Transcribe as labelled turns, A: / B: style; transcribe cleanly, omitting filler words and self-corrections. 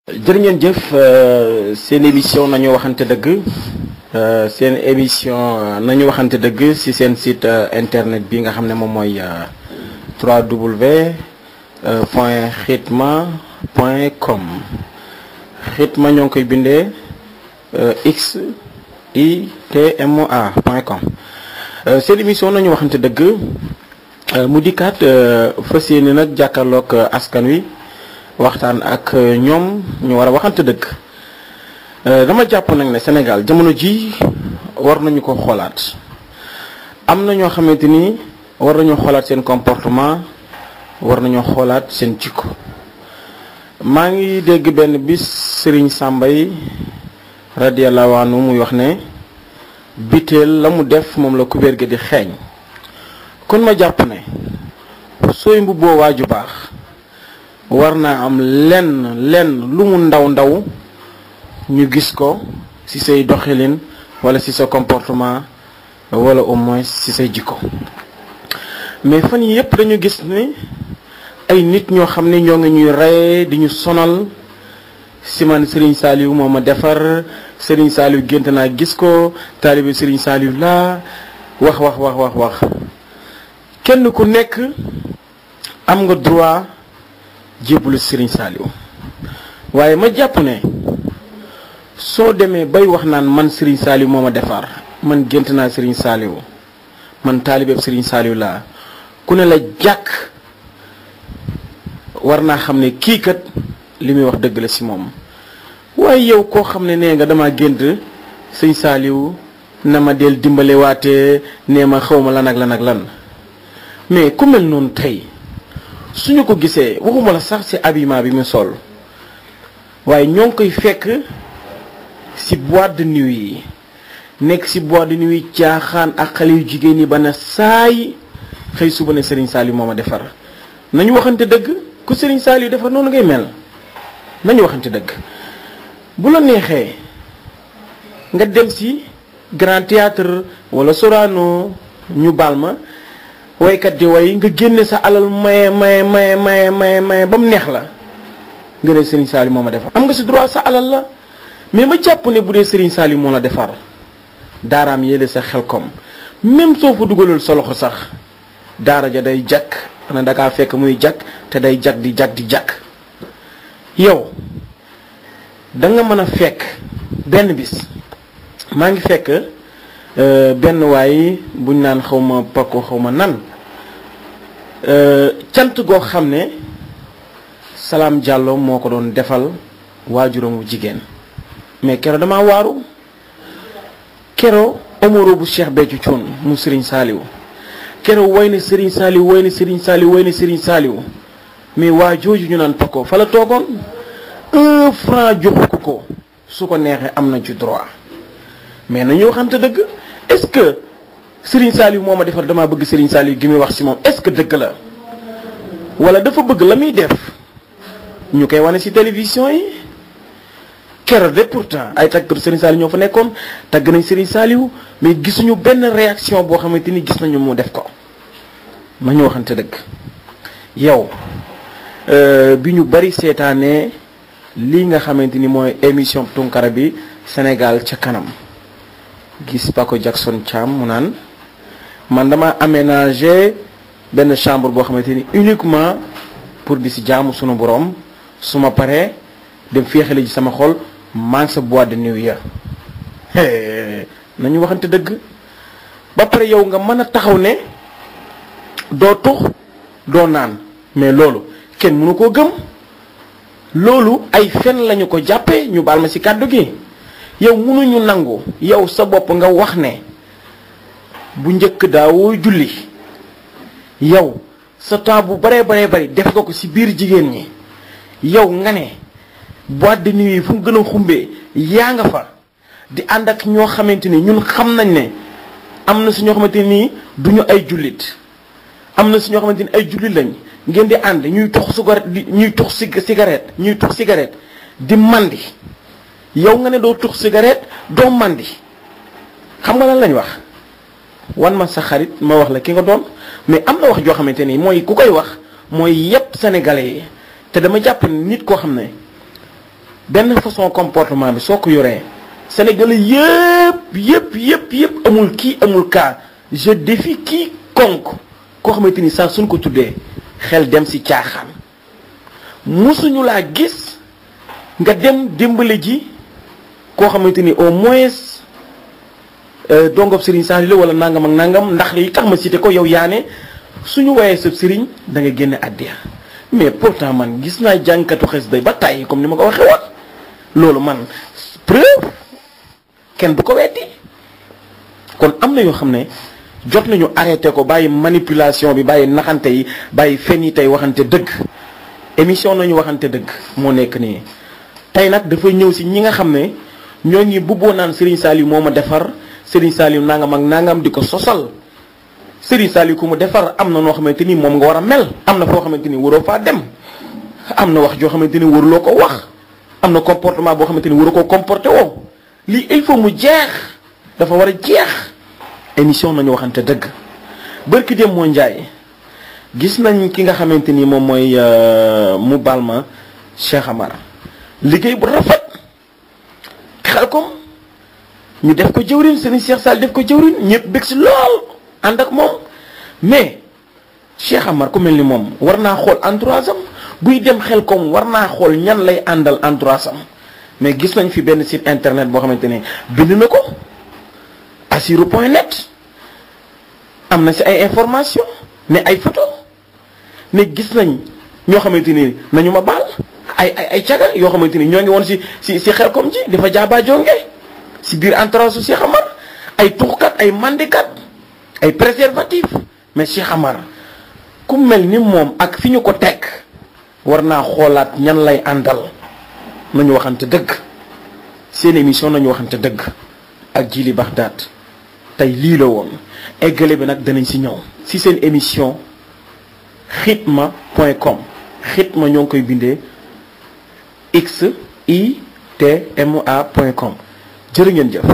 A: jërë ngeen jëf seen émission nañu waxante dëgg seen émission nañu waxante dëgg ci seen site internet bi nga xam ne moom mooy www.khidma.com Khidma ñoo ngi koy bindee XITMA.com seen émission nañu waxante dëgg mu dikkaat fas yéene nag jàkkaarloog askan wi waxtaan ak ñoom ñu war a waxante dëgg dama jàpp nag ne Sénégal jamono ji war nañu ko xoolaat am na ñoo xamante ni war nañu xoolaat seen comportement war nañu xoolaat seen jikko maa ngi dégg benn bis Serigne Sambay radiyallahu anhu muy wax ne biteel la mu def moom la kubéer gi di xeeñ kon ma jàpp ne sooy mbubboo waaju baax war naa am lenn lu mu ndaw ñu gis ko ci say doxalin wala ci sa comportement wala au moins ci say jikko mais fan yi yépp dañu gis ni ay nit ñoo xam ne ñoo ngi ñuy rey di ñu sonal ci man Serigne Saliou moo ma defar Serigne Saliou gént naa gis ko taalibe Serigne Saliou laa wax kenn ku nekk am nga droit jébbalu Serigne Saliou waaye ma jàpp ne soo demee bay wax naan man Serigne Saliou moo ma defar man gént naa Serigne Saliou man taalibeeb Serigne Saliou laa ku ne la jàkk war naa xam ne kii kat li muy wax dëgg la ci moom waaye yow koo xam ne nee nga dama gént Serigne Saliou na ma del dimbale waate nee ma xawma lan ak lan mais ku mel noonu tey suñu ko gisee waxuma la sax ci habillement bi mu sol waaye ñoo ngi koy fekk ci boîte de nuit yi nekk ci boîte de nuit caaxaan ak xale yu jigéen yi ba na saay xëy suba ne Serigne Saliou moo ma defar nañu waxante dëgg ku Serigne Saliou defar noonu ngay mel nañu waxante dëgg bu la neexee nga dem ci Grand Théâtre wala Sorano ñu baal ma waykat di way nga génne sa alal maye ba mu neex la nga ne Serigne Saliou moo ma defar am nga ci droit sa alal la mais ma jàpp ne bu dee Serigne Saliou moo la defar daaraam yéele sa xel kom même soo fa dugalul sa loxo sax daara ja day jàkk xanaa dakaa fekk muy jàkk te day jàkk di jàkk yow da nga mën a fekk benn bis maa ngi fekk benn waay buñ naan xawma pakko xawma nan cant goo xam ne Salam Diallo moo ko doon defal waajuramu jigéen mais kero dama waaru kero omoro bu Cheikh Béthio Thioune mu Serigne Saliou kero way na Serigne Saliou mais waa jooju ñu naan pakko fa la toogoon 1 franc joxu ko su ko neexee am na ci droit mais nañu waxante dëgg est-ce que Serigne Saliou moo ma defar damaa bëgg Serigne Saliou gi muy wax ci moom est-ce que dëgg la wala dafa bëgg la muy def ñu koy wane ci télévision yi keroog de pourtant ay tàggatu Serigne Saliou ñoo fa nekkoon tàgg nañ Serigne Saliou mais gisuñu benn réaction boo xamante ni gis nañu mu def ko nañu waxante dëgg yow bi ñu bari seetaanee lii nga xamante ni mooy émission Tunkara bi Sénégal ca kanam gis Paco Jackson Thiam mu naan man dama aménager benn chambre boo xamante ni uniquement pour di ci jaamu sunu borom su ma paree dem féexale ji sama xol maa ngi sa boîte de nuit ya nañu waxante dëgg ba pare yow nga mën a taxaw ne doo tux doo naan mais loolu kenn mënu koo gëm loolu ay fen lañu ko jàppee ñu baal ma ci kàddu gi yow mënuñu nangu yow sa bopp nga wax ne bu njëkk daawoo julli yow sa temps bu baree bari def nga ko ci biir jigéen ñi yow nga ne boîte de nuit yi fu mu gën a xumbee yaa nga fa di ànd ak ñoo xamante ni ñun xam nañ ne am na si ñoo xamante ni duñu ay jullit am na si ñoo xamante ni ay jullit lañ ngeen di ànd ñuy tux cigarette di mandi yow nga ne doo tux cigarette doo mandi xam nga lan lañ wax wan ma sa xarit ma wax la ki nga doon mais am na wax joo xamante ni mooy ku koy wax mooy yépp sénégalais yi te dama jàpp nit koo xam ne benn façon comportement bi soo ko yoree Sénégalais yëpp amul kii amul kaa je défie quiconque koo xamante ni saa suñ ko tuddee xel dem ci caaxaan musuñu laa gis nga dem dimbale ji koo xamante ni au moins dongob Serigne Saliou la wala nangam ak nangam ndax li tax ma cité ko yow yaane suñu woyee sa Serigne da nga génne addiya mais pourtant man gis naa jànkatu xes day ba tàyyi comme ni ma ko waxee woon loolu man preuve kenn du ko weddi kon am na yoo xam ne jot nañu arrêté ko bàyyi manipulation bi bàyyi naxante yi bàyyi fen yi tey waxante dëgg émission nañu waxante dëgg moo nekk nii tey nag dafa ñëw si ñi nga xam ne ñoo ngi bubboo naan Serigne Saliou moo ma defar Serigne Saliou nangam ak nangam di ko sosal Serigne Saliou ku mu defar am na noo xamante ni moom nga war a mel am na foo xamante ni waroo faa dem am na wax joo xamante ni waruloo ko wax am na comportement boo xamante ni waroo koo comporté woo lii il faut mu jeex dafa war a jeex émission nañu waxante dëgg bërki dem moo njaay gis nañ ki nga xamante ni moom mooy mu baal ma Cheikh Amar liggéey bu rafet xel kom ñu def ko jëwriñ Serigne Cheikh Sall def ko jëwriñ ñëpp bég si lool ànd ak moom mais Cheikh Amar ku mel ni moom war naa xool entourage am buy dem xel kom war naa xool ñan lay àndal entourage am mais gis nañ fi benn site internet boo xamante ne bind na ko assirou.net am na si ay information ne ay photo ne gis nañ ñoo xamante ni nañu ma baal ay caga yoo xamante ni ñoo ngi woon si xel kom ji dafa jaabaa jonge si biir entourage su Cheikh Amar ay tuxkat ay mandikat ay préservatif mais Cheikh Amar ku mel ni moom ak fi ñu ko teg war naa xoolaat ñan lay àndal nañu waxante dëgg seen émission nañu waxante dëgg ak Djily Bagdad tey lii la woon eggale bi nag danañ si ñëw si seen émission xitma.com xitma ñoo ngi koy bindee xitma.com jërë ngeen jëf